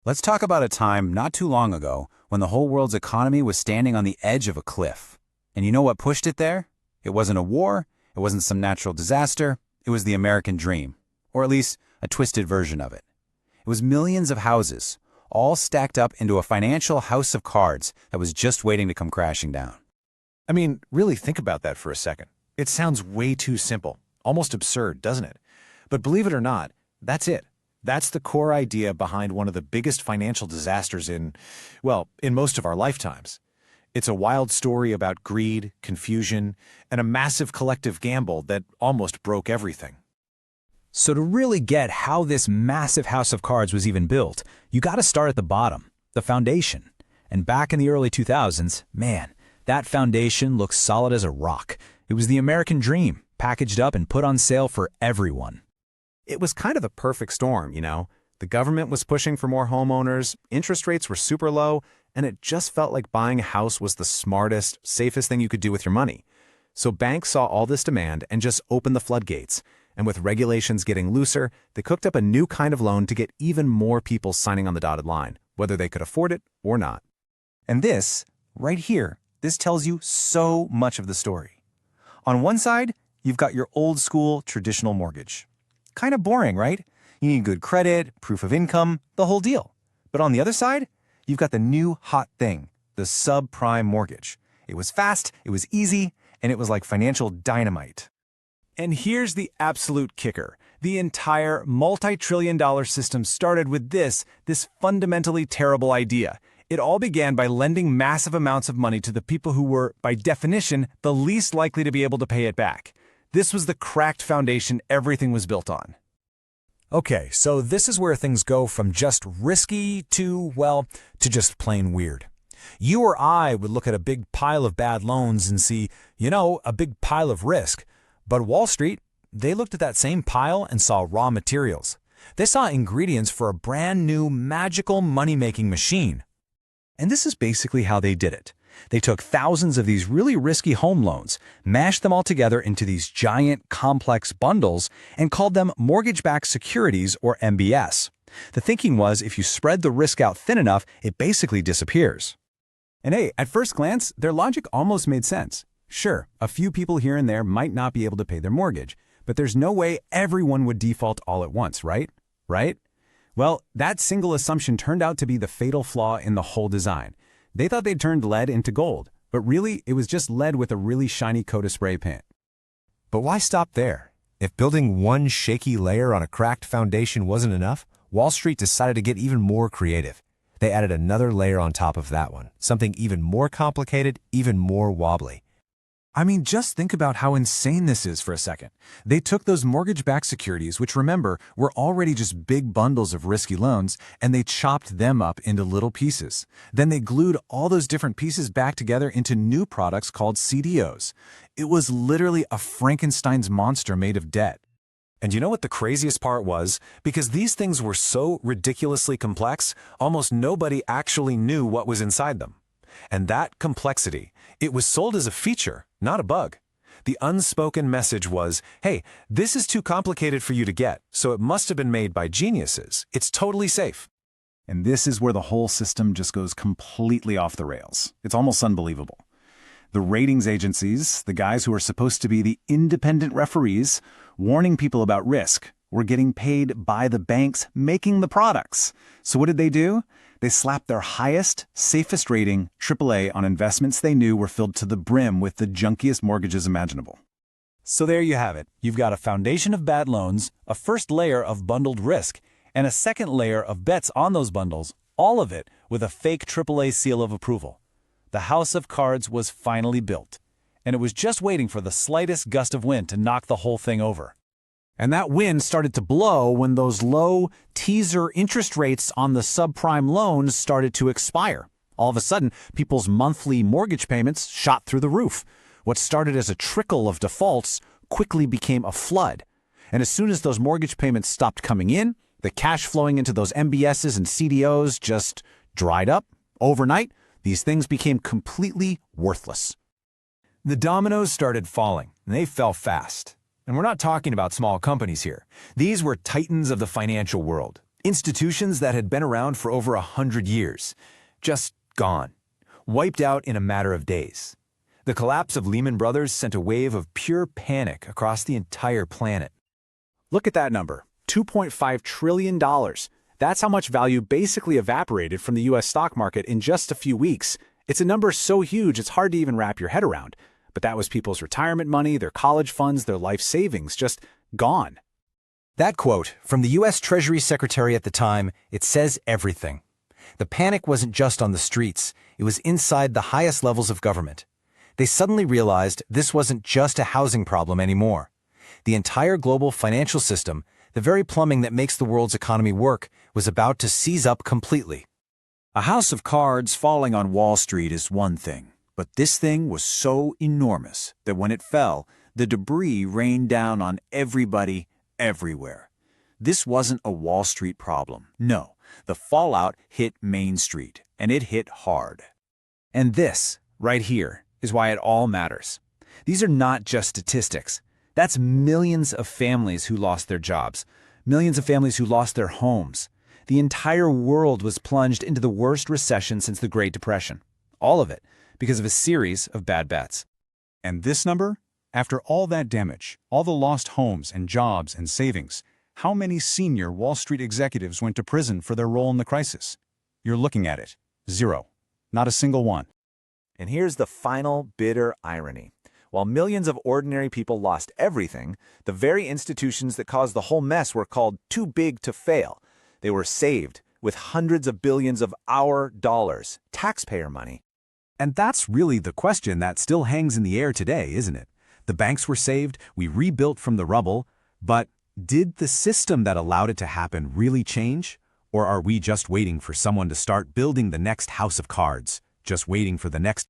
Let's talk about a time not too long ago when the whole world's economy was standing on the edge of a cliff. And you know what pushed it there? It wasn't a war, it wasn't some natural disaster, it was the American dream, or at least a twisted version of it. It was millions of houses, all stacked up into a financial house of cards that was just waiting to come crashing down. I mean, really think about that for a second. It sounds way too simple, almost absurd, doesn't it? But believe it or not, that's it. That's the core idea behind one of the biggest financial disasters in most of our lifetimes. It's a wild story about greed, confusion, and a massive collective gamble that almost broke everything. So to really get how this massive house of cards was even built, you got to start at the bottom, the foundation. And back in the early 2000s, man, that foundation looked solid as a rock. It was the American dream, packaged up and put on sale for everyone. It was kind of the perfect storm, you know? The government was pushing for more homeowners, interest rates were super low, and it just felt like buying a house was the smartest, safest thing you could do with your money. So banks saw all this demand and just opened the floodgates. And with regulations getting looser, they cooked up a new kind of loan to get even more people signing on the dotted line, whether they could afford it or not. And this, right here, this tells you so much of the story. On one side, you've got your old-school traditional mortgage. Kind of boring, right? You need good credit, proof of income, the whole deal. But on the other side, you've got the new hot thing, the subprime mortgage. It was fast, it was easy, and it was like financial dynamite. And here's the absolute kicker. The entire multi-trillion-dollar system started with this fundamentally terrible idea. It all began by lending massive amounts of money to the people who were, by definition, the least likely to be able to pay it back. This was the cracked foundation everything was built on. Okay, so this is where things go from just risky to just plain weird. You or I would look at a big pile of bad loans and see, a big pile of risk. But Wall Street, they looked at that same pile and saw raw materials. They saw ingredients for a brand new magical money-making machine. And this is basically how they did it. They took thousands of these really risky home loans, mashed them all together into these giant, complex bundles, and called them mortgage-backed securities, or MBS. The thinking was if you spread the risk out thin enough, it basically disappears. And hey, at first glance, their logic almost made sense. Sure, a few people here and there might not be able to pay their mortgage, but there's no way everyone would default all at once, right? Right? Well, that single assumption turned out to be the fatal flaw in the whole design. They thought they'd turned lead into gold, but really it was just lead with a really shiny coat of spray paint. But why stop there? If building one shaky layer on a cracked foundation wasn't enough, Wall Street decided to get even more creative. They added another layer on top of that one, something even more complicated, even more wobbly. I mean, just think about how insane this is for a second. They took those mortgage-backed securities, which remember, were already just big bundles of risky loans, and they chopped them up into little pieces. Then they glued all those different pieces back together into new products called CDOs. It was literally a Frankenstein's monster made of debt. And you know what the craziest part was? Because these things were so ridiculously complex, almost nobody actually knew what was inside them. And that complexity, it was sold as a feature, not a bug. The unspoken message was, hey, this is too complicated for you to get, so it must have been made by geniuses. It's totally safe. And this is where the whole system just goes completely off the rails. It's almost unbelievable. The ratings agencies, the guys who are supposed to be the independent referees, warning people about risk, were getting paid by the banks making the products. So what did they do? They slapped their highest, safest rating, AAA, on investments they knew were filled to the brim with the junkiest mortgages imaginable. So there you have it. You've got a foundation of bad loans, a first layer of bundled risk, and a second layer of bets on those bundles, all of it with a fake AAA seal of approval. The house of cards was finally built, and it was just waiting for the slightest gust of wind to knock the whole thing over. And that wind started to blow when those low teaser interest rates on the subprime loans started to expire. All of a sudden, people's monthly mortgage payments shot through the roof. What started as a trickle of defaults quickly became a flood. And as soon as those mortgage payments stopped coming in, the cash flowing into those MBSs and CDOs just dried up. Overnight, these things became completely worthless. The dominoes started falling, and they fell fast. And we're not talking about small companies here. These were titans of the financial world. Institutions that had been around for over 100 years. Just gone. Wiped out in a matter of days. The collapse of Lehman Brothers sent a wave of pure panic across the entire planet. Look at that number, $2.5 trillion. That's how much value basically evaporated from the U.S. stock market in just a few weeks. It's a number so huge it's hard to even wrap your head around. But that was people's retirement money, their college funds, their life savings, just gone. That quote from the U.S. Treasury Secretary at the time, it says everything. The panic wasn't just on the streets, it was inside the highest levels of government. They suddenly realized this wasn't just a housing problem anymore. The entire global financial system, the very plumbing that makes the world's economy work, was about to seize up completely. A house of cards falling on Wall Street is one thing, but this thing was so enormous that when it fell, the debris rained down on everybody, everywhere. This wasn't a Wall Street problem. No, the fallout hit Main Street, and it hit hard. And this, right here, is why it all matters. These are not just statistics. That's millions of families who lost their jobs, millions of families who lost their homes. The entire world was plunged into the worst recession since the Great Depression. All of it because of a series of bad bets. And this number? After all that damage, all the lost homes and jobs and savings, how many senior Wall Street executives went to prison for their role in the crisis? You're looking at it. 0. Not a single one. And here's the final bitter irony. While millions of ordinary people lost everything, the very institutions that caused the whole mess were called too big to fail. They were saved with hundreds of billions of our dollars, taxpayer money. And that's really the question that still hangs in the air today, isn't it? The banks were saved, we rebuilt from the rubble, but did the system that allowed it to happen really change? Or are we just waiting for someone to start building the next house of cards, just waiting for the next